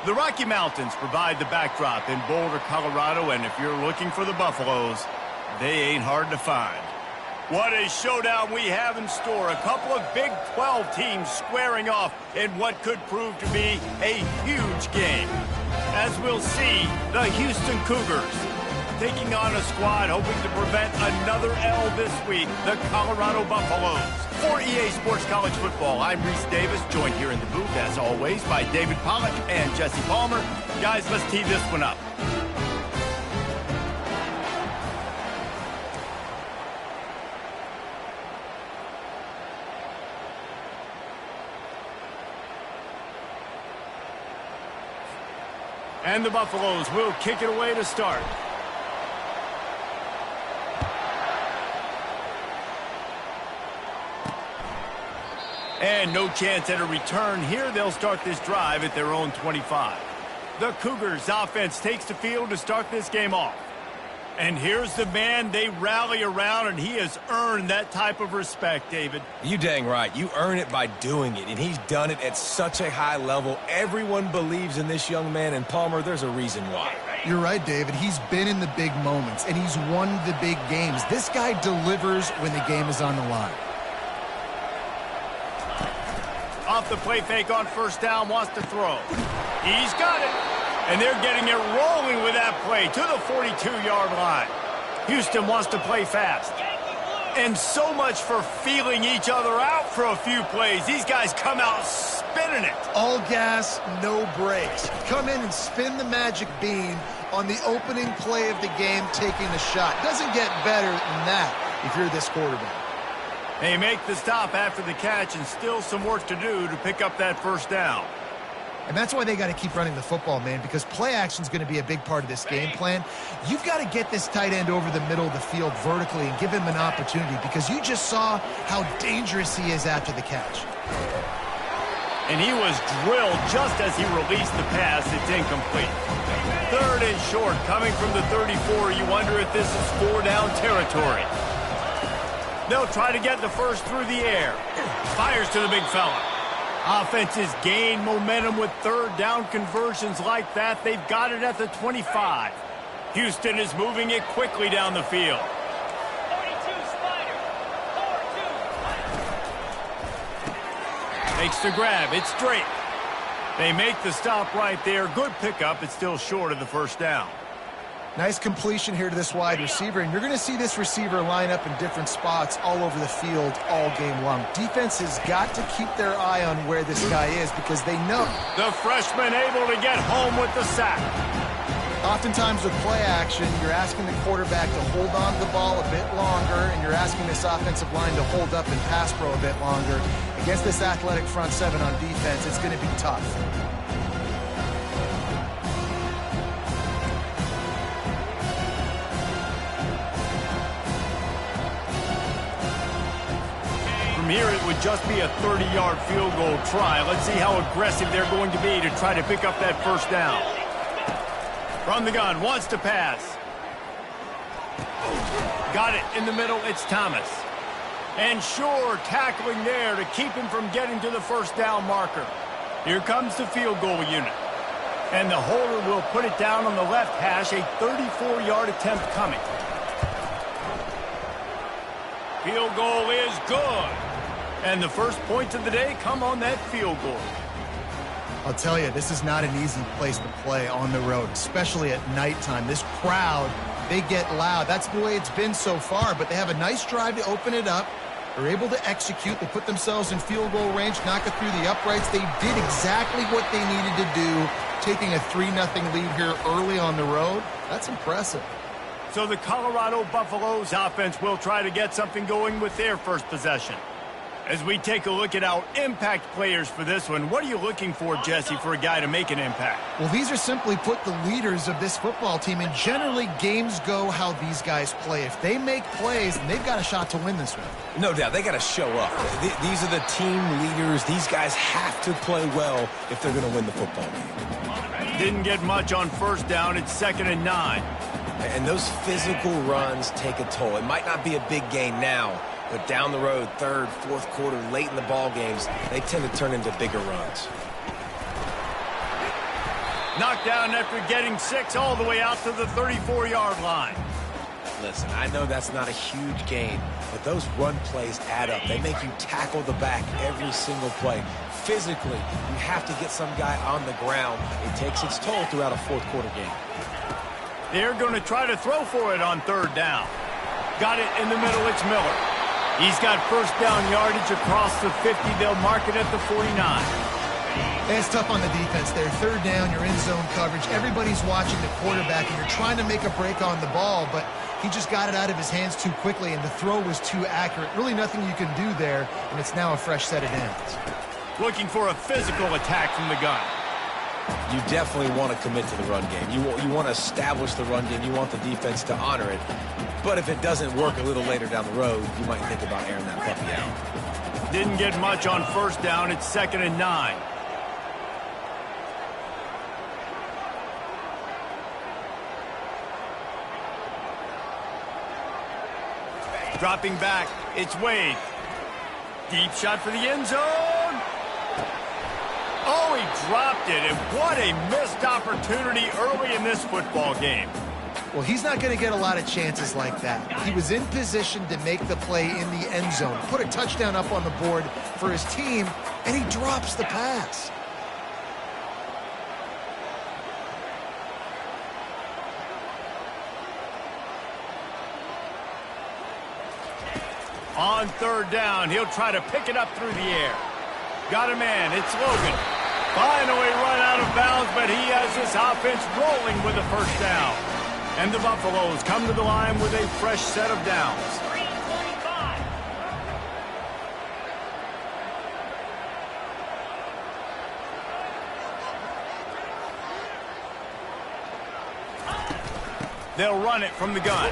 The Rocky Mountains provide the backdrop in Boulder, Colorado, and if you're looking for the Buffaloes, they ain't hard to find. What a showdown we have in store. A couple of Big 12 teams squaring off in what could prove to be a huge game. As we'll see, the Houston Cougars taking on a squad hoping to prevent another L this week, the Colorado Buffaloes. For EA Sports College Football, I'm Reese Davis, joined here in the booth, as always, by David Pollack and Jesse Palmer. Guys, let's tee this one up. And the Buffaloes will kick it away to start. And no chance at a return here. They'll start this drive at their own 25. The Cougars offense takes the field to start this game off. And here's the man they rally around, and he has earned that type of respect, David. You dang right. You earn it by doing it, and he's done it at such a high level. Everyone believes in this young man, and Palmer, there's a reason why. You're right, David. He's been in the big moments, and he's won the big games. This guy delivers when the game is on the line. Off the play fake on first down, wants to throw. He's got it. And they're getting it rolling with that play to the 42-yard line. Houston wants to play fast. And so much for feeling each other out for a few plays. These guys come out spinning it. All gas, no brakes. Come in and spin the magic bean on the opening play of the game, taking the shot. Doesn't get better than that if you're this quarterback. They make the stop after the catch, and still some work to do to pick up that first down. And that's why they got to keep running the football, man, because play action is going to be a big part of this game plan. You've got to get this tight end over the middle of the field vertically and give him an opportunity, because you just saw how dangerous he is after the catch. And he was drilled just as he released the pass. It's incomplete. Third and short, coming from the 34. You wonder if this is four-down territory. They'll try to get the first through the air. Fires to the big fella. Offenses gain momentum with third down conversions like that. They've got it at the 25. Houston is moving it quickly down the field. 42 Spider. 4-2. Makes the grab. It's straight. They make the stop right there. Good pickup. It's still short of the first down. Nice completion here to this wide receiver, and you're going to see this receiver line up in different spots all over the field all game long. Defense has got to keep their eye on where this guy is, because they know. The freshman able to get home with the sack. Oftentimes with play action, you're asking the quarterback to hold on to the ball a bit longer, and you're asking this offensive line to hold up and pass pro a bit longer. Against this athletic front seven on defense, it's going to be tough. From here, it would just be a 30-yard field goal try. Let's see how aggressive they're going to be to try to pick up that first down. From the gun, wants to pass. Got it in the middle, it's Thomas. And sure, tackling there to keep him from getting to the first down marker. Here comes the field goal unit. And the holder will put it down on the left hash, a 34-yard attempt coming. Field goal is good. And the first points of the day come on that field goal. I'll tell you, this is not an easy place to play on the road, especially at nighttime. This crowd, they get loud. That's the way it's been so far, but they have a nice drive to open it up. They're able to execute. They put themselves in field goal range, knock it through the uprights. They did exactly what they needed to do, taking a 3-0 lead here early on the road. That's impressive. So the Colorado Buffaloes offense will try to get something going with their first possession. As we take a look at our impact players for this one, what are you looking for, Jesse, for a guy to make an impact? Well, these are simply put the leaders of this football team, and generally games go how these guys play. If they make plays, they've got a shot to win this one. No doubt. They got to show up. These are the team leaders. These guys have to play well if they're going to win the football game. Didn't get much on first down. It's 2nd and 9. And those physical runs take a toll. It might not be a big gain now, but down the road, third, fourth quarter, late in the ball games, they tend to turn into bigger runs. Knocked down after getting 6 all the way out to the 34-yard line. Listen, I know that's not a huge gain, but those run plays add up. They make you tackle the back every single play. Physically, you have to get some guy on the ground. It takes its toll throughout a fourth-quarter game. They're going to try to throw for it on 3rd down. Got it in the middle. It's Miller. He's got first down yardage across the 50. They'll mark it at the 49. It's tough on the defense there. 3rd down, you're in zone coverage. Everybody's watching the quarterback, and you're trying to make a break on the ball, but he just got it out of his hands too quickly, and the throw was too accurate. Really nothing you can do there, and it's now a fresh set of downs. Looking for a physical attack from the gun. You definitely want to commit to the run game. You want to establish the run game. You want the defense to honor it. But if it doesn't work a little later down the road, you might think about airing that puppy out. Didn't get much on 1st down. It's 2nd and 9. Dropping back, it's Wade. Deep shot for the end zone. Oh, he dropped it, and what a missed opportunity early in this football game. Well, he's not going to get a lot of chances like that. He was in position to make the play in the end zone, put a touchdown up on the board for his team, and he drops the pass. On 3rd down, he'll try to pick it up through the air. Got a man, it's Logan. Finally run out of bounds, but he has this offense rolling with a 1st down. And the Buffaloes come to the line with a fresh set of downs. 3:25. They'll run it from the gun.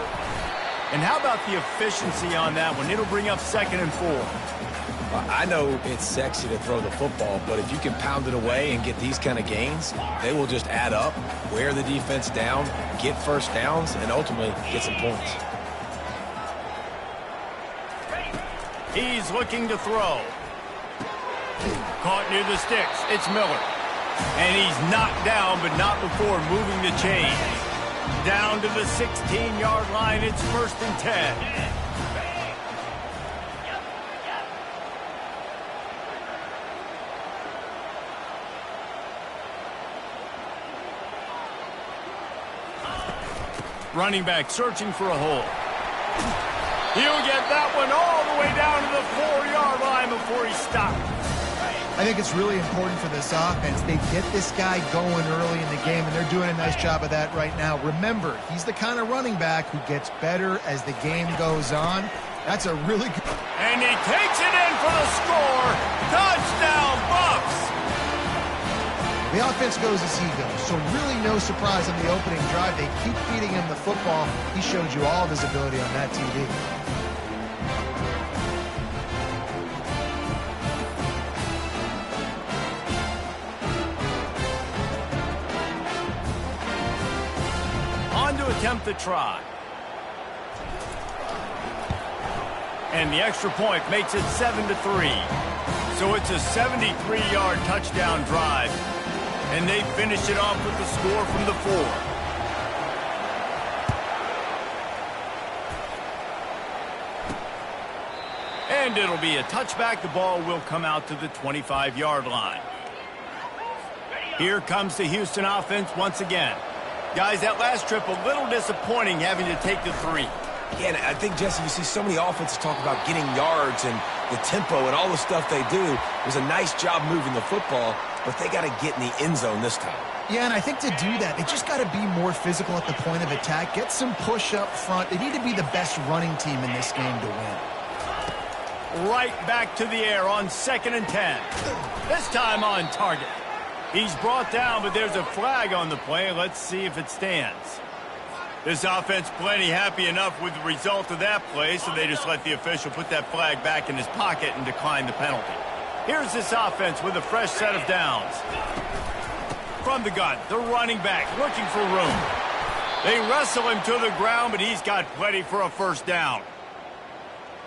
And how about the efficiency on that one? It'll bring up 2nd and 4. I know it's sexy to throw the football, but if you can pound it away and get these kind of gains, they will just add up, wear the defense down, get 1st downs, and ultimately get some points. He's looking to throw. Caught near the sticks. It's Miller. And he's knocked down, but not before moving the chains. Down to the 16-yard line. It's 1st and 10. Running back searching for a hole. He'll get that one all the way down to the 4-yard line before he stopped. I think it's really important for this offense. They get this guy going early in the game, and they're doing a nice job of that right now. Remember, he's the kind of running back who gets better as the game goes on. That's a really good... And he takes it in for the score. Touchdown, Buffs! The offense goes as he goes, so really no surprise on the opening drive. They keep feeding him the football. He showed you all of his ability on that TV. On to attempt the try. And the extra point makes it 7-3. So it's a 73-yard touchdown drive. And they finish it off with the score from the 4. And it'll be a touchback. The ball will come out to the 25-yard line. Here comes the Houston offense once again. Guys, that last trip a little disappointing having to take the 3. Yeah, and I think, Jesse, you see so many offenses talk about getting yards and the tempo and all the stuff they do. It was a nice job moving the football, but they got to get in the end zone this time. Yeah, and I think to do that, they just got to be more physical at the point of attack, get some push up front. They need to be the best running team in this game to win. Right back to the air on 2nd and 10. This time on target. He's brought down, but there's a flag on the play. Let's see if it stands. This offense plenty happy enough with the result of that play, so they just let the official put that flag back in his pocket and decline the penalty. Here's this offense with a fresh set of downs. From the gun, the running back looking for room. They wrestle him to the ground, but he's got plenty for a 1st down.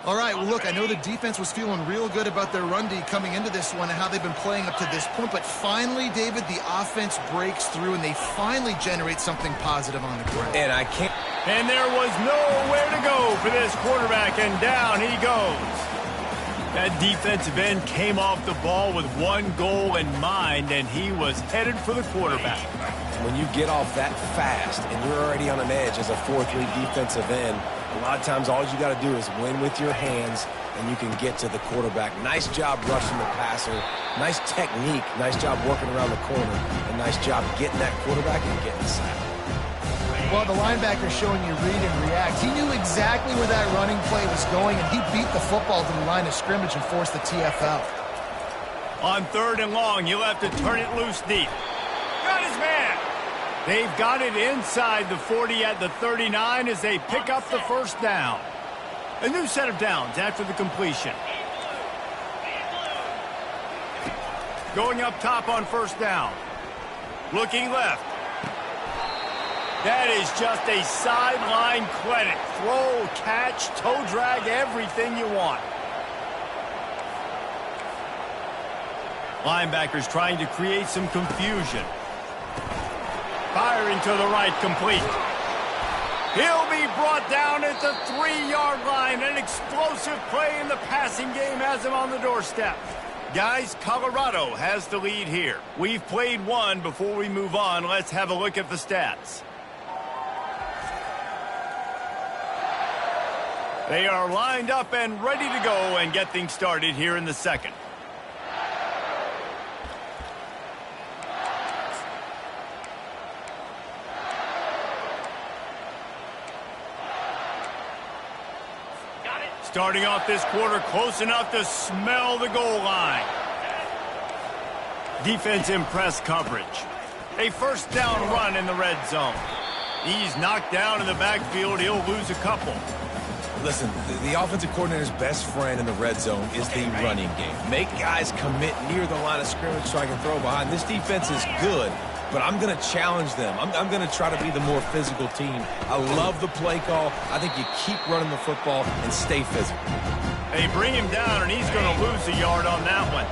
All right, well, look, I know the defense was feeling real good about their run D coming into this one and how they've been playing up to this point, but finally, David, the offense breaks through and they finally generate something positive on the ground. And I can't... And there was nowhere to go for this quarterback, and down he goes. That defensive end came off the ball with one goal in mind, and he was headed for the quarterback. When you get off that fast and you're already on an edge as a 4-3 defensive end, a lot of times all you got to do is win with your hands and you can get to the quarterback. Nice job rushing the passer. Nice technique. Nice job working around the corner. And nice job getting that quarterback and getting the sack. Well, the linebacker showing you read and react. He knew exactly where that running play was going, and he beat the football to the line of scrimmage and forced the TFL. On 3rd and long, you'll have to turn it loose deep. Got his man. They've got it inside the 40 at the 39 as they pick up the first down. A new set of downs after the completion. Going up top on first down. Looking left. That is just a sideline credit. Throw, catch, toe drag, everything you want. Linebackers trying to create some confusion. Firing to the right, complete. He'll be brought down at the 3-yard line. An explosive play in the passing game has him on the doorstep. Guys, Colorado has the lead here. We've played one. Before we move on, let's have a look at the stats. They are lined up and ready to go and get things started here in the second. Starting off this quarter close enough to smell the goal line. Defense in press coverage. A first down run in the red zone. He's knocked down in the backfield. He'll lose a couple. Listen, the offensive coordinator's best friend in the red zone is the running game. Make guys commit near the line of scrimmage so I can throw behind. This defense is good, but I'm going to challenge them. I'm going to try to be the more physical team. I love the play call. I think you keep running the football and stay physical. They bring him down, and he's going to lose a yard on that one.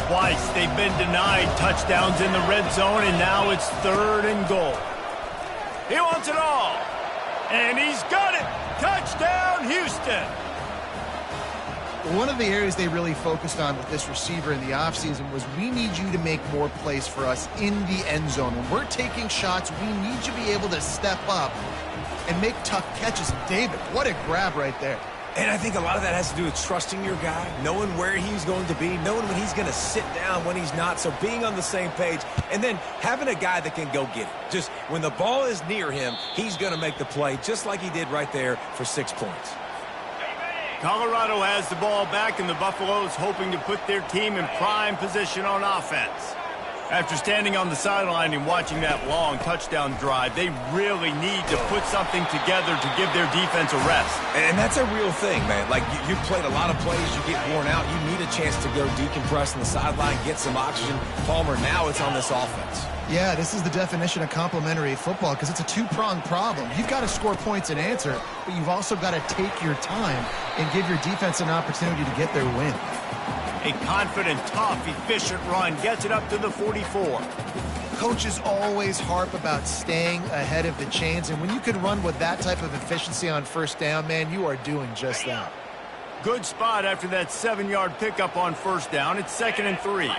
Twice they've been denied touchdowns in the red zone, and now it's 3rd and goal. He wants it all, and he's got it. Touchdown, Houston. One of the areas they really focused on with this receiver in the offseason was we need you to make more plays for us in the end zone. When we're taking shots, we need you to be able to step up and make tough catches. David, what a grab right there. And I think a lot of that has to do with trusting your guy, knowing where he's going to be, knowing when he's going to sit down, when he's not, so being on the same page, and then having a guy that can go get it. Just when the ball is near him, he's going to make the play, just like he did right there for 6 points. Colorado has the ball back, and the Buffaloes hoping to put their team in prime position on offense. After standing on the sideline and watching that long touchdown drive, they really need to put something together to give their defense a rest. And that's a real thing, man. Like, you've played a lot of plays, you get worn out, you need a chance to go decompress on the sideline, get some oxygen. Palmer, now it's on this offense. Yeah, this is the definition of complementary football because it's a two-pronged problem. You've got to score points and answer, but you've also got to take your time and give your defense an opportunity to get their win. A confident, tough, efficient run gets it up to the 44. Coaches always harp about staying ahead of the chains, and when you can run with that type of efficiency on first down, man, you are doing just that. Good spot after that 7-yard pickup on first down. It's 2nd and 3.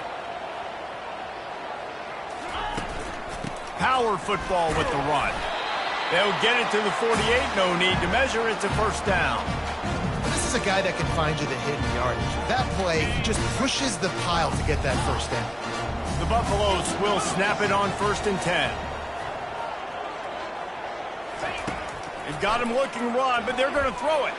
Power football with the run. They'll get it to the 48. No need to measure. It's a first down. This is a guy that can find you the hidden yardage. That play, he just pushes the pile to get that first down. The Buffaloes will snap it on 1st and 10. They've got him looking run, but they're going to throw it.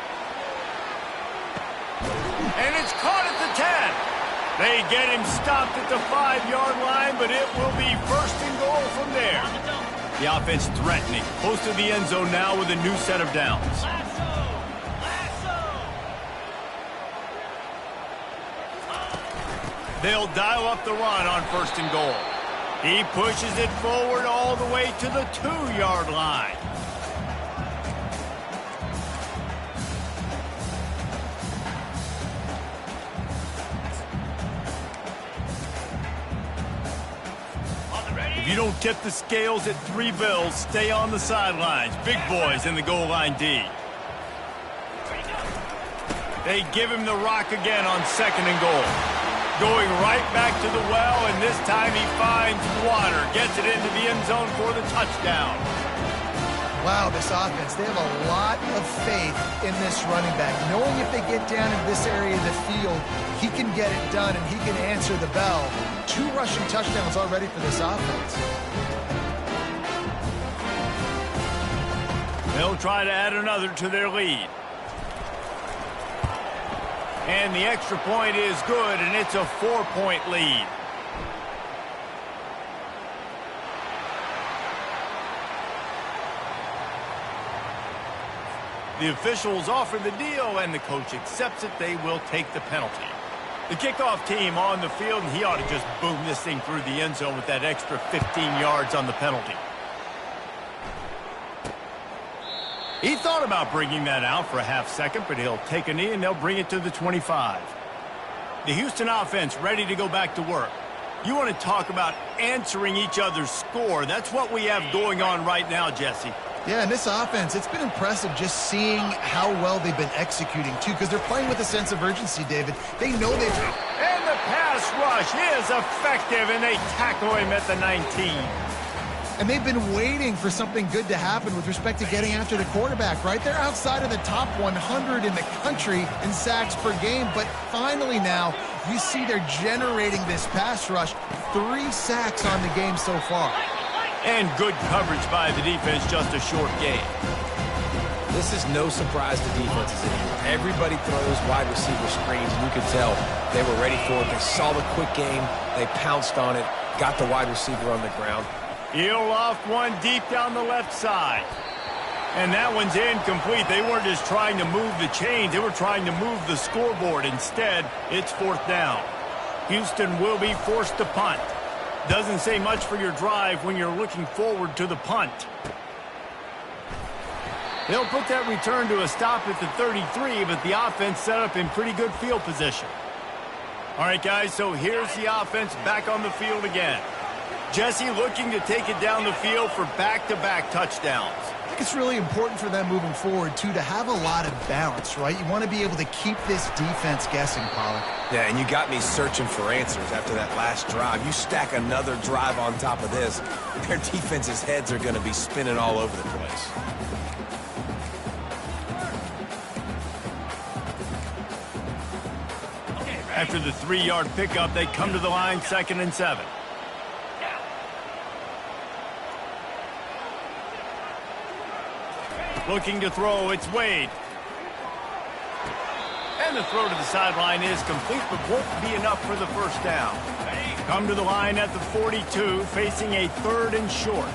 And it's caught at the 10. They get him stopped at the 5-yard line, but it will be 1st and goal from there. The offense threatening. Close to the end zone now with a new set of downs. They'll dial up the run on 1st and goal. He pushes it forward all the way to the 2-yard line. If you don't tip the scales at 3 bills, stay on the sidelines. Big boys in the goal line D. They give him the rock again on 2nd and goal. Going right back to the well, and this time he finds water. Gets it into the end zone for the touchdown. Wow, this offense, they have a lot of faith in this running back. Knowing if they get down in this area of the field, he can get it done and he can answer the bell. 2 rushing touchdowns already for this offense. They'll try to add another to their lead. And the extra point is good, and it's a 4-point lead. The officials offer the deal, and the coach accepts it. They will take the penalty. The kickoff team on the field, and he ought to just boom this thing through the end zone with that extra 15 yards on the penalty. He thought about bringing that out for a half second, but he'll take a knee, and they'll bring it to the 25. The Houston offense ready to go back to work. You want to talk about answering each other's score. That's what we have going on right now, Jesse. Yeah, and this offense, it's been impressive just seeing how well they've been executing, too, because they're playing with a sense of urgency, David. They know they've... And the pass rush is effective, and they tackle him at the 19. And they've been waiting for something good to happen with respect to getting after the quarterback, right? They're outside of the top 100 in the country in sacks per game, but finally now, you see they're generating this pass rush. 3 sacks on the game so far. And good coverage by the defense, just a short game. This is no surprise to defenses anymore. Everybody throws wide receiver screens, and you can tell they were ready for it. They saw the quick game. They pounced on it, got the wide receiver on the ground. He'll loft one deep down the left side. And that one's incomplete. They weren't just trying to move the chains. They were trying to move the scoreboard. Instead, it's 4th down. Houston will be forced to punt. Doesn't say much for your drive when you're looking forward to the punt. They'll put that return to a stop at the 33, but the offense set up in pretty good field position. All right, guys, so here's the offense back on the field again. Jesse looking to take it down the field for back-to-back touchdowns. I think it's really important for them moving forward, too, to have a lot of balance, right? You want to be able to keep this defense guessing, Pollard. Yeah, and you got me searching for answers after that last drive. You stack another drive on top of this, their defense's heads are going to be spinning all over the place. After the 3-yard pickup, they come to the line, 2nd and 7. Looking to throw, it's Wade. And the throw to the sideline is complete, but won't be enough for the first down. Come to the line at the 42, facing a 3rd and short.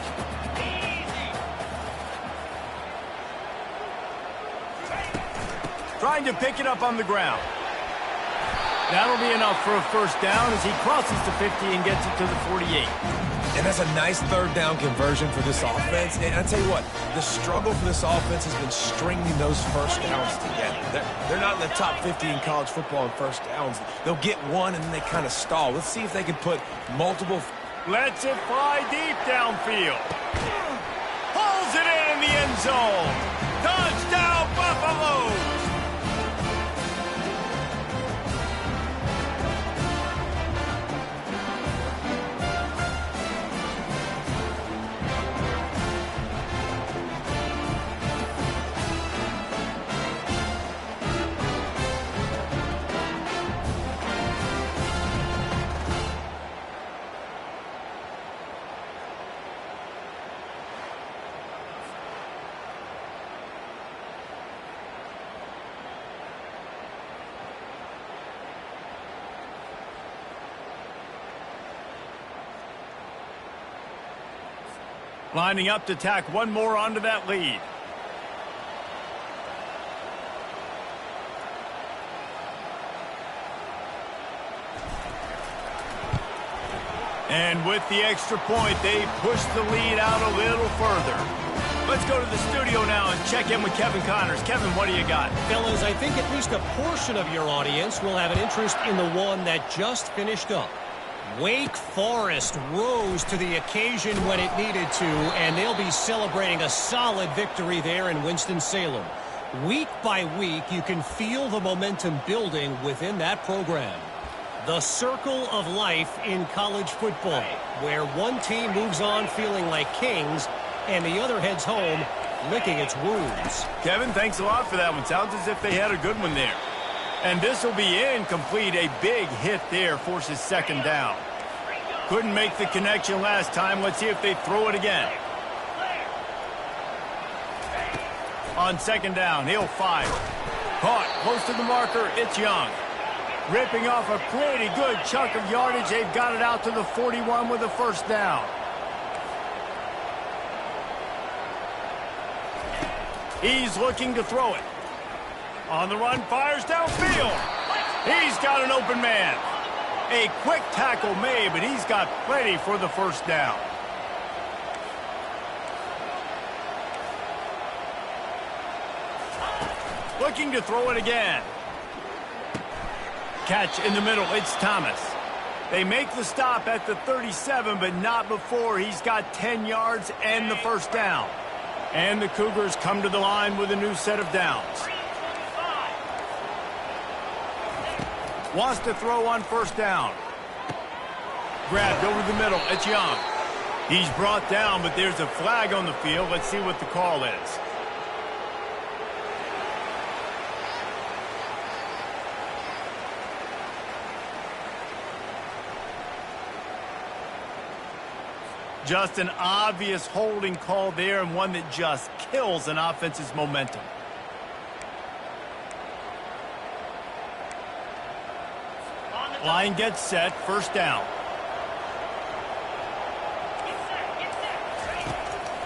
Trying to pick it up on the ground. That'll be enough for a first down as he crosses the 50 and gets it to the 48. And that's a nice 3rd down conversion for this offense. And I tell you what, the struggle for this offense has been stringing those first downs together. They're not in the top 50 in college football in first downs. They'll get one and then they kind of stall. Let's see if they can put multiple... Lets it fly deep downfield. Pulls it in the end zone. Touchdown, Buffaloes! Lining up to tack one more onto that lead. And with the extra point, they push the lead out a little further. Let's go to the studio now and check in with Kevin Connors. Kevin, what do you got? Fellas, I think at least a portion of your audience will have an interest in the one that just finished up. Wake Forest rose to the occasion when it needed to, and they'll be celebrating a solid victory there in Winston-Salem. Week by week, you can feel the momentum building within that program. The circle of life in college football, where one team moves on feeling like kings, and the other heads home licking its wounds. Kevin, thanks a lot for that one. Sounds as if they had a good one there. And this will be incomplete. A big hit there forces second down. Couldn't make the connection last time. Let's see if they throw it again. On second down, he'll fire. Caught close to the marker. It's Young. Ripping off a pretty good chunk of yardage. They've got it out to the 41 with a first down. He's looking to throw it. On the run, fires downfield. He's got an open man. A quick tackle made, but he's got plenty for the first down. Looking to throw it again. Catch in the middle, it's Thomas. They make the stop at the 37, but not before he's got 10 yards and the first down. And the Cougars come to the line with a new set of downs. Wants to throw on first down. Grabbed over the middle. It's Young. He's brought down, but there's a flag on the field. Let's see what the call is. Just an obvious holding call there, and one that just kills an offense's momentum. Line gets set, first down.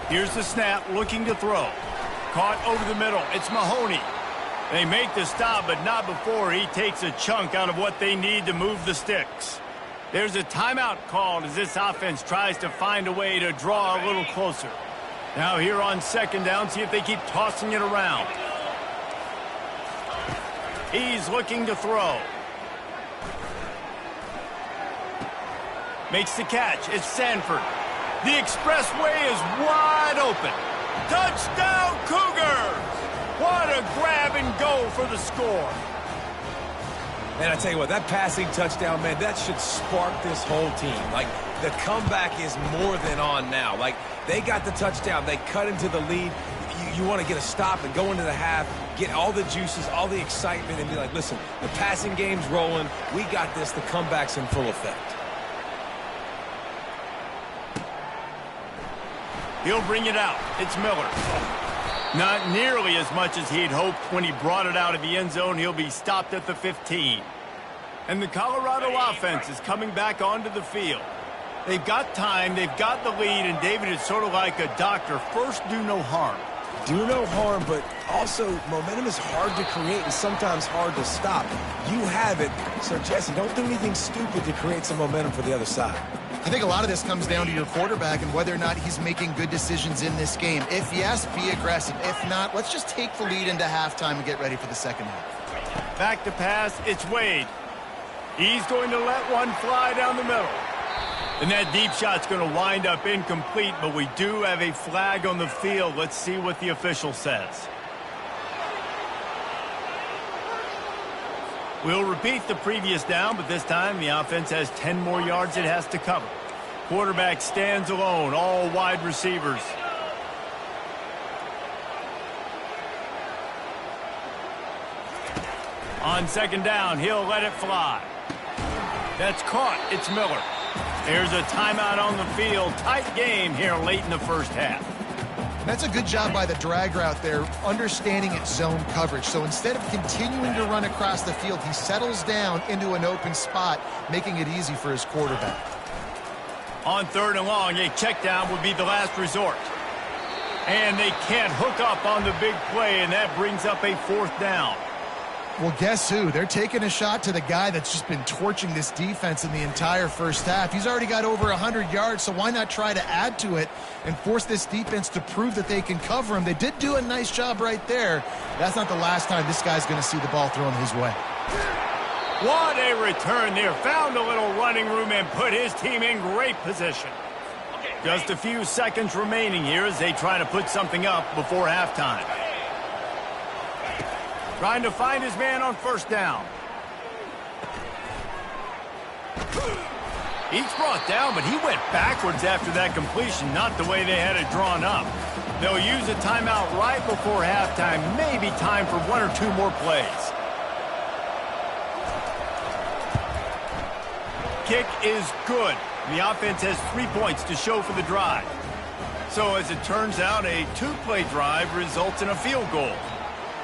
Here's the snap, looking to throw. Caught over the middle, it's Mahoney. They make the stop, but not before he takes a chunk out of what they need to move the sticks. There's a timeout called as this offense tries to find a way to draw a little closer. Now here on second down, see if they keep tossing it around. He's looking to throw. Makes the catch. It's Sanford. The expressway is wide open. Touchdown, Cougars! What a grab and go for the score. Man, I tell you what, that passing touchdown, man, that should spark this whole team. Like, the comeback is more than on now. Like, they got the touchdown. They cut into the lead. You want to get a stop and go into the half, get all the juices, all the excitement, and be like, listen, the passing game's rolling. We got this. The comeback's in full effect. He'll bring it out. It's Miller. Not nearly as much as he'd hoped when he brought it out of the end zone. He'll be stopped at the 15. And the Colorado offense is coming back onto the field. They've got time, they've got the lead, and David is sort of like a doctor. First, do no harm. Do no harm, but also momentum is hard to create and sometimes hard to stop. You have it, so Jesse, don't do anything stupid to create some momentum for the other side. I think a lot of this comes down to your quarterback and whether or not he's making good decisions in this game. If yes, be aggressive. If not, let's just take the lead into halftime and get ready for the second half. Back to pass, it's Wade. He's going to let one fly down the middle. And that deep shot's going to wind up incomplete, but we do have a flag on the field. Let's see what the official says. We'll repeat the previous down, but this time the offense has 10 more yards it has to cover. Quarterback stands alone, all wide receivers. On second down, he'll let it fly. That's caught. It's Miller. There's a timeout on the field. Tight game here late in the first half. That's a good job by the drag route there, understanding its zone coverage. So instead of continuing to run across the field, he settles down into an open spot, making it easy for his quarterback. On third and long, a check down would be the last resort. And they can't hook up on the big play, and that brings up a fourth down. Well, guess who? They're taking a shot to the guy that's just been torching this defense in the entire first half. He's already got over 100 yards, so why not try to add to it and force this defense to prove that they can cover him? They did do a nice job right there. That's not the last time this guy's going to see the ball thrown his way. What a return there. Found a little running room and put his team in great position. Just a few seconds remaining here as they try to put something up before halftime. Trying to find his man on first down. He's brought down, but he went backwards after that completion, not the way they had it drawn up. They'll use a timeout right before halftime, maybe time for one or two more plays. Kick is good. The offense has 3 points to show for the drive. So as it turns out, a two-play drive results in a field goal.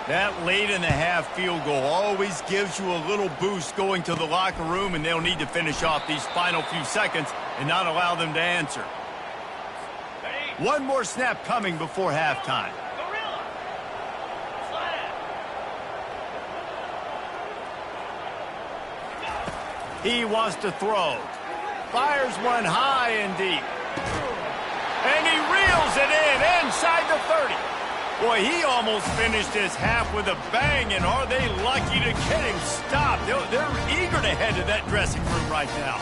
That late in the half field goal always gives you a little boost going to the locker room, and they'll need to finish off these final few seconds and not allow them to answer. One more snap coming before halftime. He wants to throw. Fires one high and deep. And he reels it in inside the 30. Boy, he almost finished his half with a bang, and are they lucky to get him stopped? They're eager to head to that dressing room right now.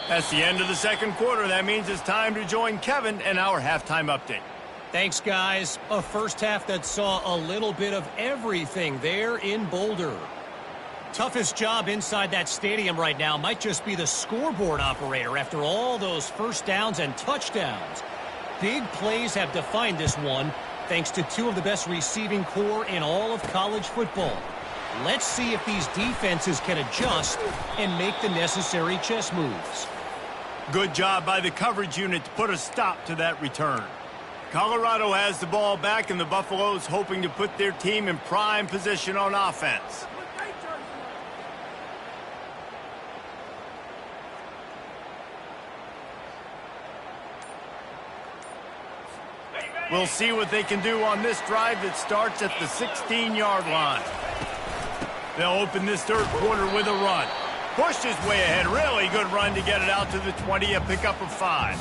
That's the end of the second quarter. That means it's time to join Kevin in our halftime update. Thanks, guys. A first half that saw a little bit of everything there in Boulder. Toughest job inside that stadium right now might just be the scoreboard operator after all those first downs and touchdowns. Big plays have defined this one, thanks to two of the best receiving corps in all of college football. Let's see if these defenses can adjust and make the necessary chess moves. Good job by the coverage unit to put a stop to that return. Colorado has the ball back, and the Buffaloes hoping to put their team in prime position on offense. We'll see what they can do on this drive that starts at the 16-yard line. They'll open this third quarter with a run. Pushed his way ahead. Really good run to get it out to the 20, a pickup of 5.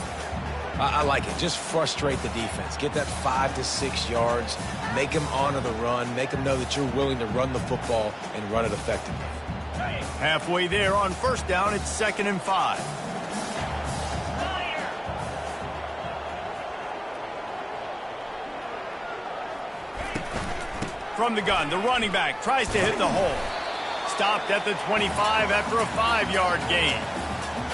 I like it. Just frustrate the defense. Get that 5 to 6 yards. Make them honor the run. Make them know that you're willing to run the football and run it effectively. Halfway there on first down, it's 2nd and 5. From the gun, the running back tries to hit the hole. Stopped at the 25 after a 5-yard gain.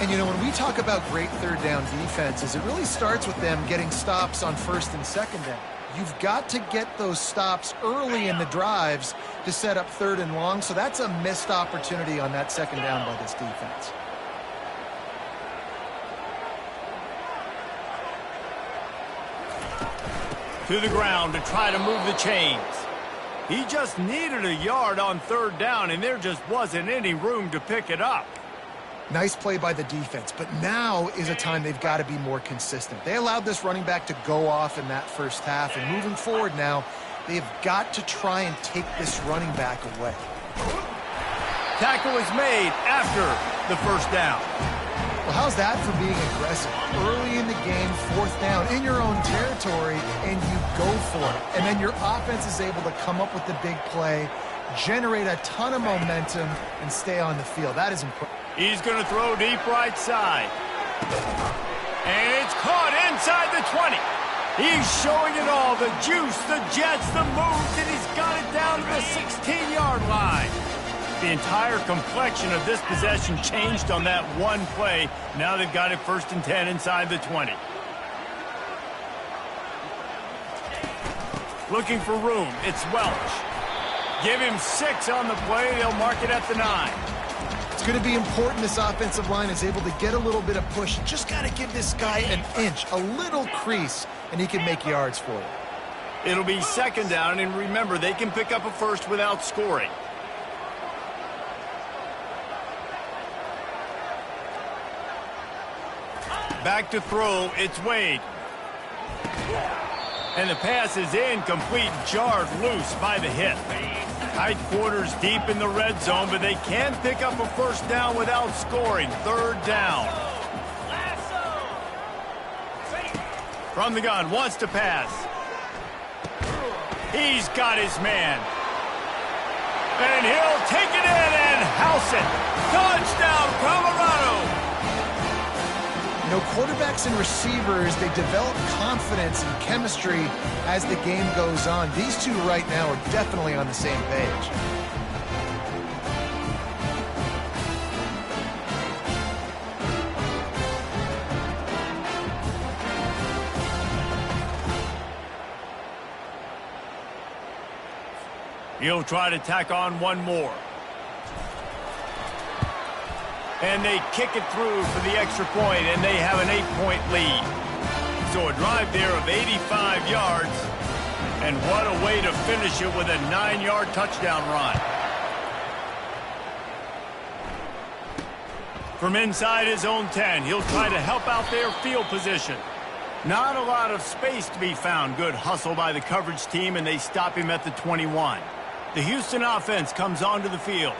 And, you know, when we talk about great third down defenses, it really starts with them getting stops on first and second down. You've got to get those stops early in the drives to set up third and long, so that's a missed opportunity on that second down by this defense. To the ground to try to move the chains. He just needed a yard on third down, and there just wasn't any room to pick it up. Nice play by the defense, but now is a time they've got to be more consistent. They allowed this running back to go off in that first half, and moving forward now, they've got to try and take this running back away. Tackle is made after the first down. Well, how's that for being aggressive? Early in the game, fourth down, in your own territory, and you go for it. And then your offense is able to come up with the big play, generate a ton of momentum, and stay on the field. That is important. He's going to throw deep right side. And it's caught inside the 20. He's showing it all, the juice, the jets, the moves, and he's got it down to the 16-yard line. The entire complexion of this possession changed on that one play. Now they've got it 1st and 10 inside the 20. Looking for room. It's Welch. Give him 6 on the play. They'll mark it at the 9. It's going to be important this offensive line is able to get a little bit of push. You just got to give this guy an inch, a little crease, and he can make yards for you. It'll be 2nd down, and remember, they can pick up a first without scoring. Back to throw, it's Wade. And the pass is incomplete, jarred loose by the hit. Tight quarters deep in the red zone, but they can pick up a first down without scoring. Third down. From the gun, wants to pass. He's got his man. And he'll take it in and house it. Touchdown, Colorado. You know, quarterbacks and receivers, they develop confidence and chemistry as the game goes on. These two right now are definitely on the same page. He'll try to tack on one more. And they kick it through for the extra point, and they have an 8-point lead. So a drive there of 85 yards. And what a way to finish it with a 9-yard touchdown run. From inside his own 10, he'll try to help out their field position. Not a lot of space to be found. Good hustle by the coverage team, and they stop him at the 21. The Houston offense comes onto the field.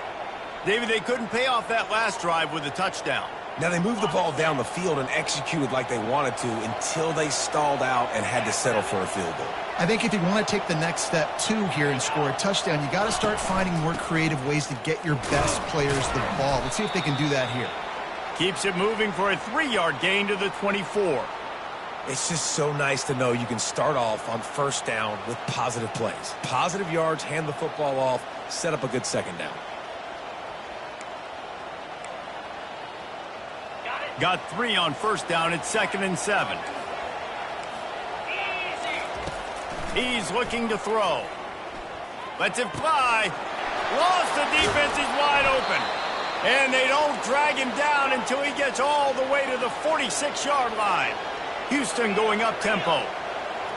David, they couldn't pay off that last drive with a touchdown. Now, they moved the ball down the field and executed like they wanted to until they stalled out and had to settle for a field goal. I think if you want to take the next step, too, here and score a touchdown, you got to start finding more creative ways to get your best players the ball. Let's see if they can do that here. Keeps it moving for a 3-yard gain to the 24. It's just so nice to know you can start off on first down with positive plays. Positive yards, hand the football off, set up a good second down. Got 3 on first down at 2nd and 7. He's looking to throw. Lets it fly. Lost, the defense is wide open. And they don't drag him down until he gets all the way to the 46-yard line. Houston going up tempo.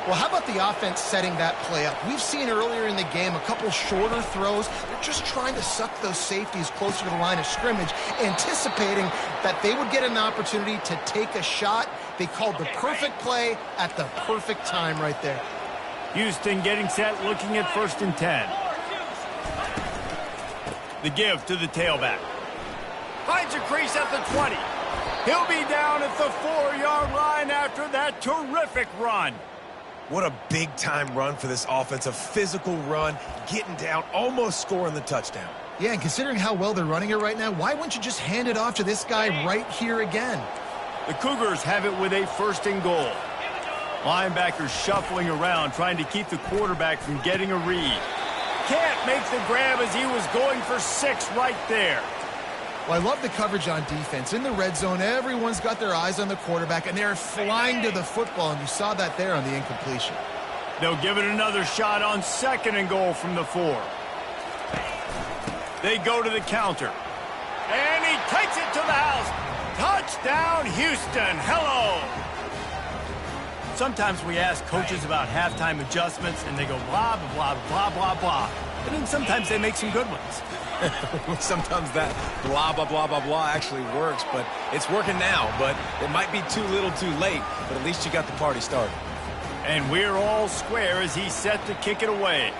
Well, how about the offense setting that play up? We've seen earlier in the game a couple shorter throws. They're just trying to suck those safeties closer to the line of scrimmage, anticipating that they would get an opportunity to take a shot. They called the perfect play at the perfect time right there. Houston getting set, looking at 1st and 10. The give to the tailback. Finds a crease at the 20. He'll be down at the 4-yard line after that terrific run. What a big-time run for this offense. A physical run, getting down, almost scoring the touchdown. Yeah, and considering how well they're running it right now, why wouldn't you just hand it off to this guy right here again? The Cougars have it with a 1st and goal. Linebackers shuffling around, trying to keep the quarterback from getting a read. Can't make the grab as he was going for 6 right there. Well, I love the coverage on defense. In the red zone, everyone's got their eyes on the quarterback, and they're flying to the football, and you saw that there on the incompletion. They'll give it another shot on 2nd and goal from the 4. They go to the counter. And he takes it to the house. Touchdown, Houston. Hello. Sometimes we ask coaches about halftime adjustments, and they go blah, blah, blah, blah, blah. And then sometimes they make some good ones. Sometimes that blah, blah, blah, blah, blah actually works, but it's working now. But it might be too little too late, but at least you got the party started. And we're all square as he's set to kick it away.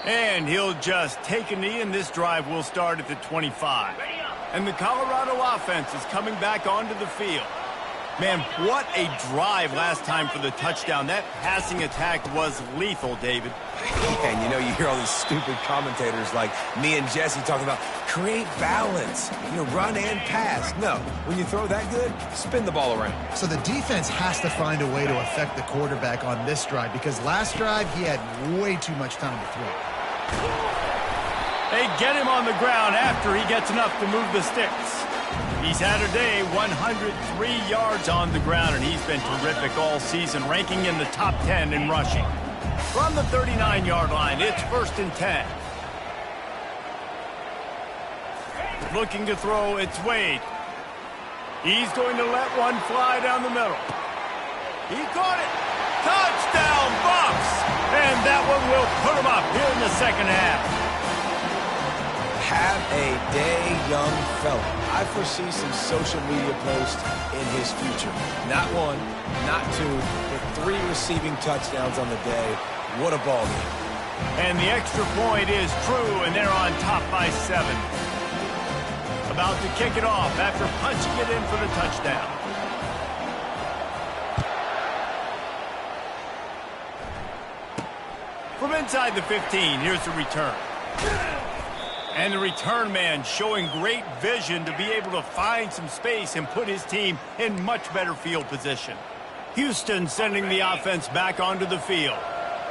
And he'll just take a knee, and this drive will start at the 25. And the Colorado offense is coming back onto the field. Man, what a drive last time for the touchdown. That passing attack was lethal, David. And you know, you hear all these stupid commentators like me and Jesse talking about create balance, you know, run and pass. No, when you throw that good, spin the ball around. So the defense has to find a way to affect the quarterback on this drive, because last drive he had way too much time to throw. They get him on the ground after he gets enough to move the sticks. He's had a day, 103 yards on the ground, and he's been terrific all season, ranking in the top 10 in rushing. From the 39-yard line, it's 1st and 10. Looking to throw, it's Wade. He's going to let one fly down the middle. He caught it. Touchdown, Bucks! And that one will put him up here in the second half. Have A day young fella. I foresee some social media posts in his future. Not one, not two, but 3 receiving touchdowns on the day. What a ball game. And the extra point is true, and they're on top by 7. About to kick it off after punching it in for the touchdown. From inside the 15, here's the return. And the return man showing great vision to be able to find some space and put his team in much better field position. Houston sending the offense back onto the field.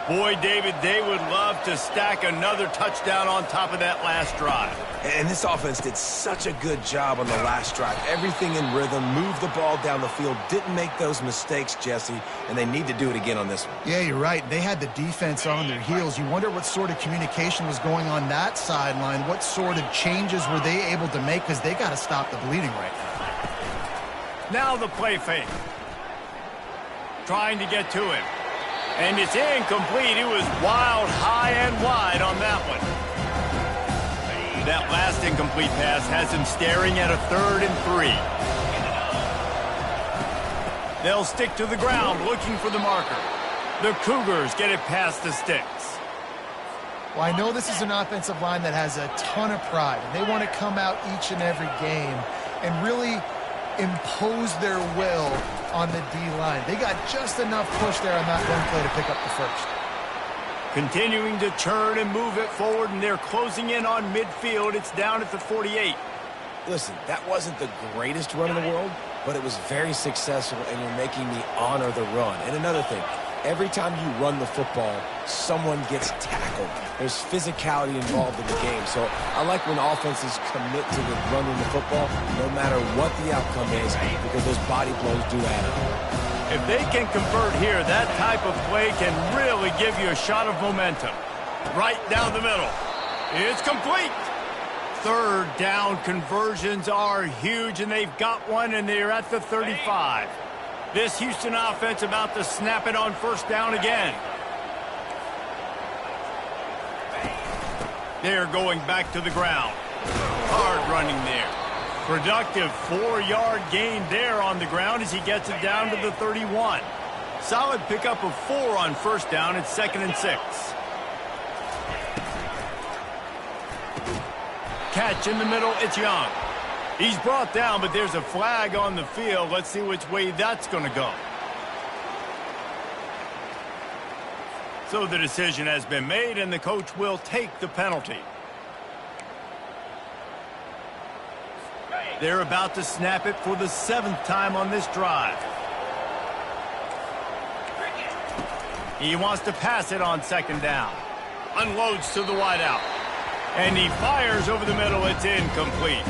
Boy, David, they would love to stack another touchdown on top of that last drive. And this offense did such a good job on the last drive. Everything in rhythm, moved the ball down the field, didn't make those mistakes, Jesse, and they need to do it again on this one. Yeah, you're right. They had the defense on their heels. You wonder what sort of communication was going on that sideline. What sort of changes were they able to make, because they got to stop the bleeding right now. Now the play fake. Trying to get to him. And it's incomplete. It was wild, high and wide on that one. That last incomplete pass has him staring at a 3rd and 3. They'll stick to the ground looking for the marker. The Cougars get it past the sticks. Well, I know this is an offensive line that has a ton of pride, and they want to come out each and every game and really impose their will on the D-line. They got just enough push there on that one play to pick up the first. Continuing to turn and move it forward, and they're closing in on midfield. It's down at the 48. Listen, that wasn't the greatest run in the world, but it was very successful, and you're making me honor the run. And another thing, every time you run the football, someone gets tackled. There's physicality involved in the game. So I like when offenses commit to the running the football, no matter what the outcome is, because those body blows do add up. If they can convert here, that type of play can really give you a shot of momentum. Right down the middle. It's complete. 3rd down conversions are huge, and they've got one, and they're at the 35. This Houston offense about to snap it on 1st down again. They're going back to the ground. Hard running there. Productive 4-yard gain there on the ground as he gets it down to the 31. Solid pickup of 4 on 1st down. It's 2nd and 6. Catch in the middle. It's Young. He's brought down, but there's a flag on the field. Let's see which way that's going to go. So the decision has been made, and the coach will take the penalty. They're about to snap it for the 7th time on this drive. He wants to pass it on 2nd down. Unloads to the wideout. And he fires over the middle. It's incomplete.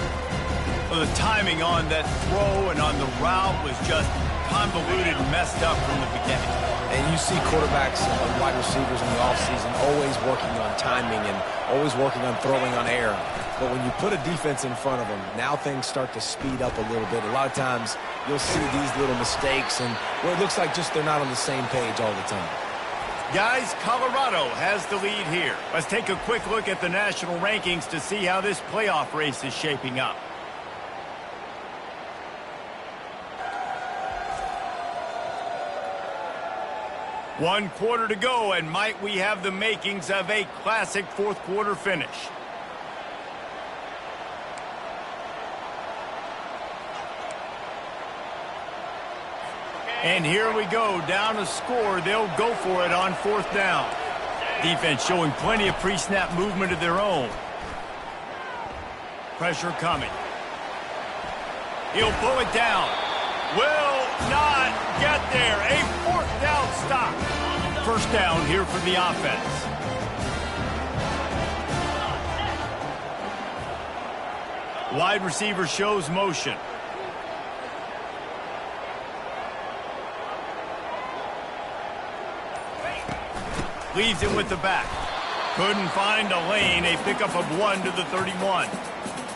Well, the timing on that throw and on the route was just convoluted and messed up from the beginning. And you see quarterbacks and wide receivers in the offseason always working on timing and always working on throwing on air. But when you put a defense in front of them, now things start to speed up a little bit. A lot of times you'll see these little mistakes, and well, it looks like just they're not on the same page all the time. Guys, Colorado has the lead here. Let's take a quick look at the national rankings to see how this playoff race is shaping up. One quarter to go, and might we have the makings of a classic 4th quarter finish. And here we go, down a score. They'll go for it on 4th down. Defense showing plenty of pre-snap movement of their own. Pressure coming. He'll pull it down. Will not get there. A 4th down stop. 1st down here for the offense. Wide receiver shows motion. Leaves it with the back. Couldn't find a lane. A pickup of 1 to the 31.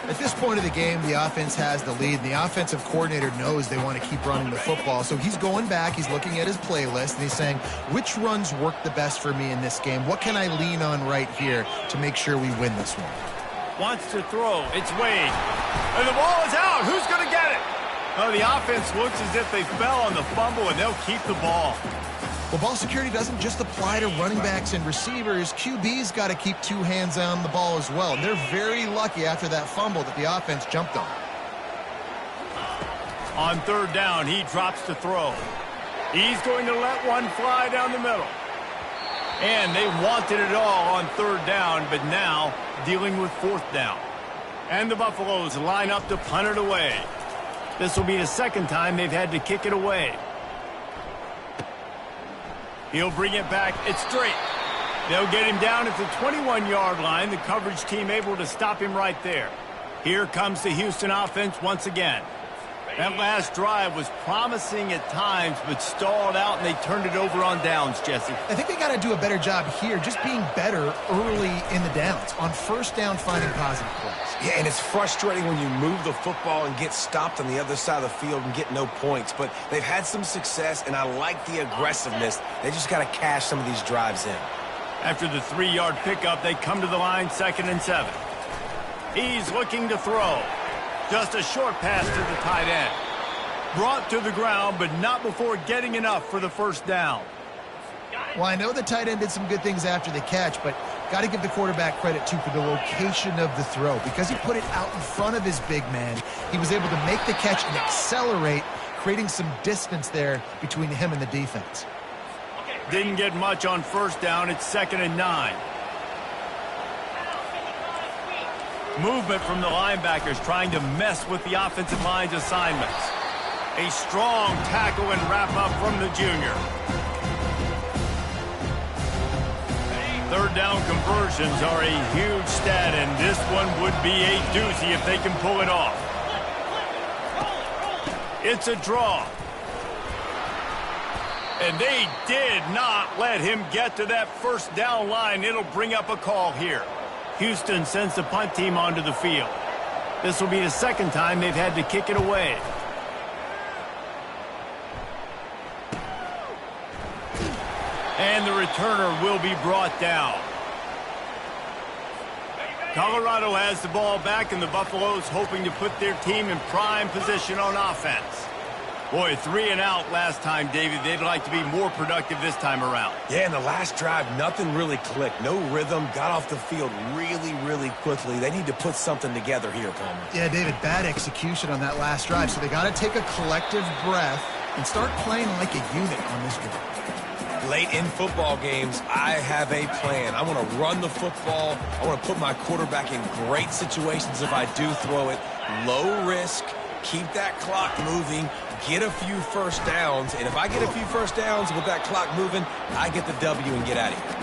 At this point of the game, the offense has the lead, and the offensive coordinator knows they want to keep running the football. So he's going back, he's looking at his playlist, and he's saying, which runs work the best for me in this game? What can I lean on right here to make sure we win this one? Wants to throw. It's Wade. And the ball is out. Who's going to get it? Oh, the offense looks as if they fell on the fumble, and they'll keep the ball. Well, ball security doesn't just apply to running backs and receivers. QB's got to keep two hands on the ball as well. They're very lucky after that fumble that the offense jumped on. On third down, he drops to throw. He's going to let one fly down the middle. And they wanted it all on third down, but now dealing with fourth down. And the Buffaloes line up to punt it away. This will be the second time they've had to kick it away. He'll bring it back. It's straight. They'll get him down at the 21-yard line. The coverage team able to stop him right there. Here comes the Houston offense once again. That last drive was promising at times, but stalled out, and they turned it over on downs, Jesse. I think they got to do a better job here, just being better early in the downs. On first down, finding positive plays. Yeah, and it's frustrating when you move the football and get stopped on the other side of the field and get no points. But they've had some success, and I like the aggressiveness. They just got to cash some of these drives in. After the 3-yard pickup, they come to the line, 2nd and 7. He's looking to throw. Just a short pass to the tight end. Brought to the ground, but not before getting enough for the first down. Well, I know the tight end did some good things after the catch, but got to give the quarterback credit, too, for the location of the throw. Because he put it out in front of his big man, he was able to make the catch and accelerate, creating some distance there between him and the defense. Didn't get much on first down. It's 2nd and 9. Movement from the linebackers trying to mess with the offensive line's assignments. A strong tackle and wrap-up from the junior. Third down conversions are a huge stat, and this one would be a doozy if they can pull it off. It's a draw. And they did not let him get to that first down line. It'll bring up a call here. Houston sends the punt team onto the field. This will be the second time they've had to kick it away. And the returner will be brought down. Colorado has the ball back, and the Buffaloes hoping to put their team in prime position on offense. Boy, 3 and out last time, David. They'd like to be more productive this time around. Yeah, in the last drive, nothing really clicked. No rhythm. Got off the field really, really quickly. They need to put something together here, Palmer. Yeah, David, bad execution on that last drive. So they got to take a collective breath and start playing like a unit on this drive. Late in football games, I have a plan. I want to run the football. I want to put my quarterback in great situations if I do throw it. Low risk. Keep that clock moving. Get a few first downs, and if I get a few first downs with that clock moving, I get the W and get out of here.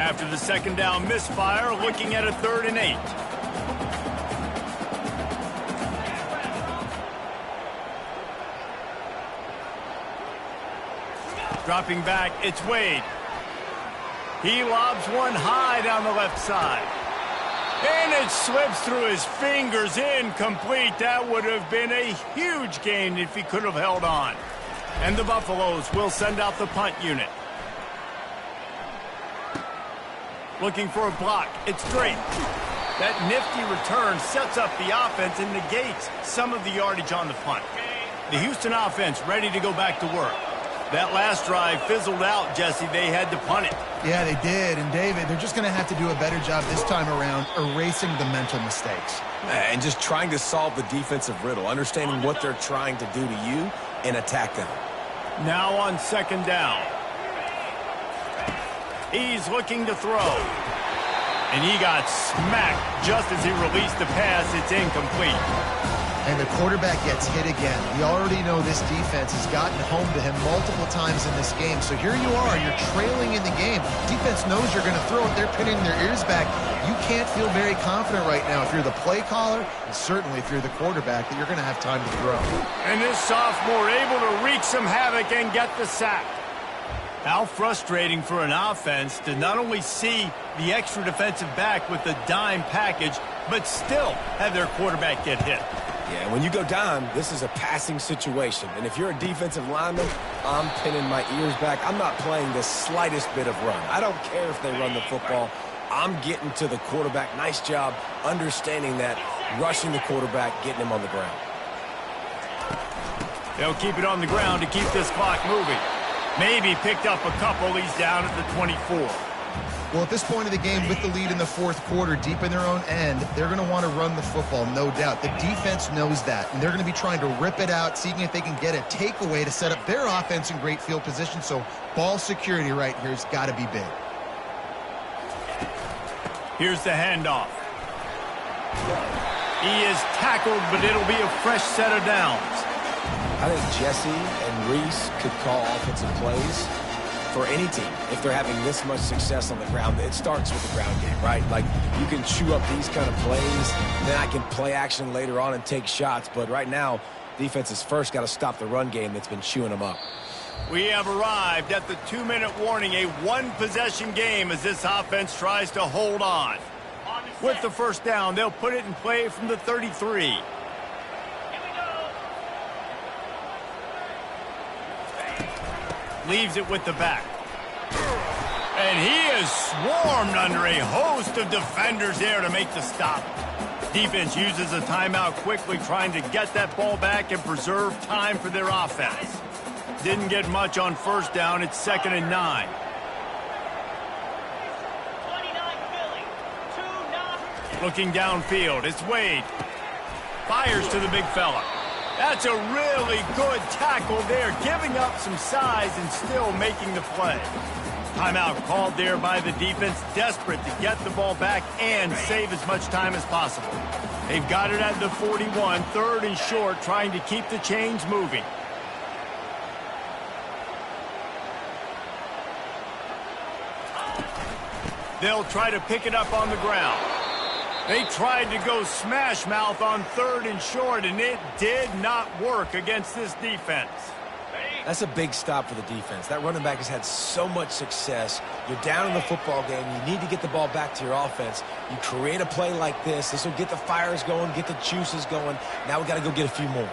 After the second down misfire, looking at a 3rd and 8. Dropping back, it's Wade. He lobs one high down the left side. And it slips through his fingers, incomplete. That would have been a huge gain if he could have held on. And the Buffaloes will send out the punt unit. Looking for a block. It's straight. That nifty return sets up the offense and negates some of the yardage on the punt. The Houston offense ready to go back to work. That last drive fizzled out, Jesse. They had to punt it. Yeah, they did. And, David, they're just going to have to do a better job this time around erasing the mental mistakes. And just trying to solve the defensive riddle, understanding what they're trying to do to you and attack them. Now on 2nd down. He's looking to throw. And he got smacked just as he released the pass. It's incomplete. And the quarterback gets hit again. We already know this defense has gotten home to him multiple times in this game. So here you are, you're trailing in the game. Defense knows you're going to throw it. They're pinning their ears back. You can't feel very confident right now if you're the play caller, and certainly if you're the quarterback, that you're going to have time to throw. And this sophomore able to wreak some havoc and get the sack. How frustrating for an offense to not only see the extra defensive back with the dime package, but still have their quarterback get hit. Yeah, when you go down, this is a passing situation. And if you're a defensive lineman, I'm pinning my ears back. I'm not playing the slightest bit of run. I don't care if they run the football. I'm getting to the quarterback. Nice job understanding that, rushing the quarterback, getting him on the ground. They'll keep it on the ground to keep this clock moving. Maybe picked up a couple. He's down at the 24. Well, at this point of the game, with the lead in the fourth quarter, deep in their own end, they're going to want to run the football, no doubt. The defense knows that, and they're going to be trying to rip it out, seeing if they can get a takeaway to set up their offense in great field position. So ball security right here has got to be big. Here's the handoff. He is tackled, but it'll be a fresh set of downs. I think Jesse and Reese could call offensive plays for any team if they're having this much success on the ground. It starts with the ground game, right? Like, you can chew up these kind of plays, then I can play action later on and take shots. But right now, defense has first got to stop the run game that's been chewing them up. We have arrived at the 2-minute warning, a one-possession game as this offense tries to hold on. With the first down, they'll put it in play from the 33. Leaves it with the back. And he is swarmed under a host of defenders there to make the stop. Defense uses a timeout quickly, trying to get that ball back and preserve time for their offense. Didn't get much on first down. It's 2nd and 9. 29 Philly. 2-9. Looking downfield, it's Wade. Fires to the big fella. That's a really good tackle there, giving up some size and still making the play. Timeout called there by the defense, desperate to get the ball back and save as much time as possible. They've got it at the 41, 3rd and short, trying to keep the chains moving. They'll try to pick it up on the ground. They tried to go smash mouth on 3rd and short, and it did not work against this defense. That's a big stop for the defense. That running back has had so much success. You're down in the football game. You need to get the ball back to your offense. You create a play like this. This will get the fires going, get the juices going. Now we got to go get a few more.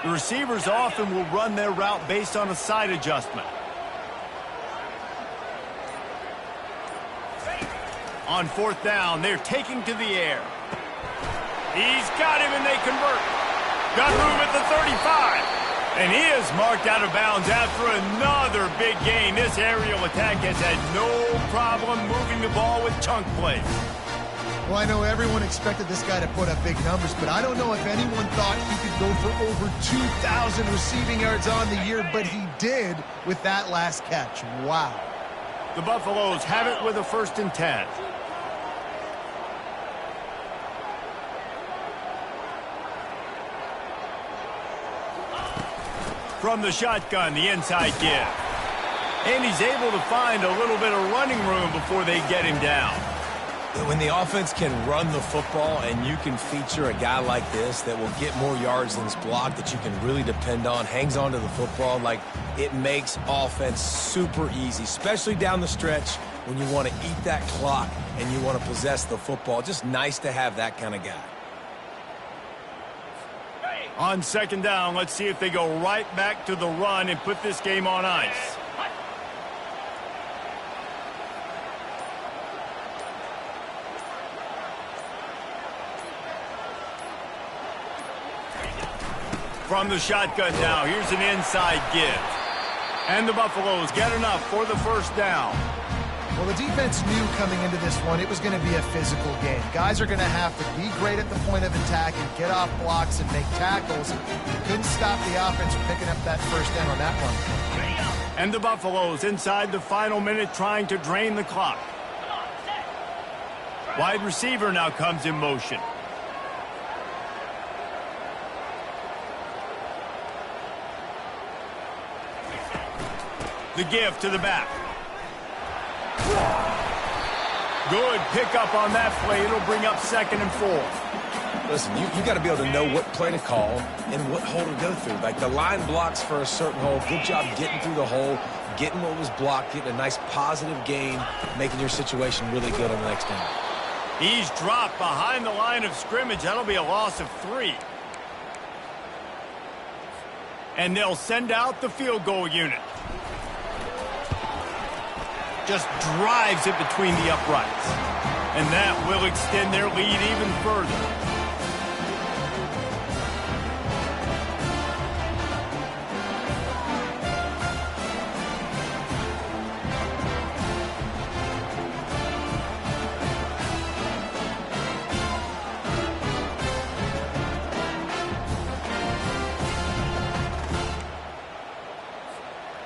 The receivers often will run their route based on a side adjustment. On 4th down, they're taking to the air. He's got him, and they convert. Got room at the 35. And he is marked out of bounds after another big gain. This aerial attack has had no problem moving the ball with chunk plays. Well, I know everyone expected this guy to put up big numbers, but I don't know if anyone thought he could go for over 2,000 receiving yards on the year, but he did with that last catch. Wow. The Buffaloes have it with a 1st and 10. From the shotgun, the inside give. And he's able to find a little bit of running room before they get him down. When the offense can run the football and you can feature a guy like this that will get more yards than his block, that you can really depend on, hangs on to the football, like, it makes offense super easy, especially down the stretch when you want to eat that clock and you want to possess the football. Just nice to have that kind of guy. On 2nd down, let's see if they go right back to the run and put this game on ice. From the shotgun now, here's an inside give. And the Buffaloes get enough for the 1st down. Well, the defense knew coming into this one it was going to be a physical game. Guys are going to have to be great at the point of attack and get off blocks and make tackles. You couldn't stop the offense from picking up that 1st down on that one. And the Buffaloes inside the final minute trying to drain the clock. Wide receiver now comes in motion. The give to the back. Good pickup on that play. It'll bring up 2nd and 4. Listen, you got to be able to know what play to call and what hole to go through. Like, the line blocks for a certain hole. Good job getting through the hole, getting what was blocked, getting a nice positive gain, making your situation really good on the next down. He's dropped behind the line of scrimmage. That'll be a loss of 3. And they'll send out the field goal unit. just drives it between the uprights. And that will extend their lead even further.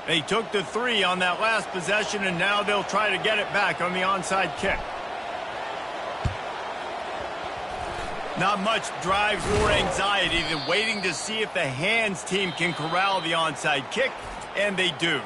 They took the 3 on that last possession, and now they'll try to get it back on the onside kick. Not much drives or anxiety than waiting to see if the hands team can corral the onside kick, and they do.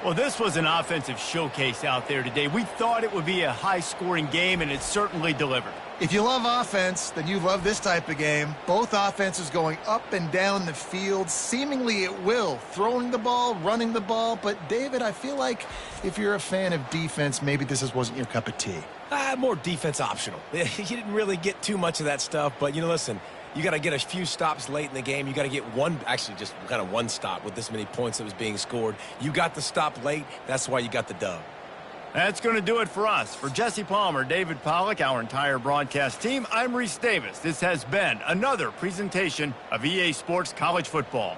Well, this was an offensive showcase out there today. We thought it would be a high-scoring game, and it certainly delivered. If you love offense, then you love this type of game. Both offenses going up and down the field, seemingly at will, throwing the ball, running the ball. But, David, I feel like if you're a fan of defense, maybe this wasn't your cup of tea. More defense optional. You didn't really get too much of that stuff, but, listen, you got to get a few stops late in the game. You got to get just kind of one stop with this many points that was being scored. You got the stop late. That's why you got the dub. That's going to do it for us. For Jesse Palmer, David Pollack, our entire broadcast team, I'm Reese Davis. This has been another presentation of EA Sports College Football.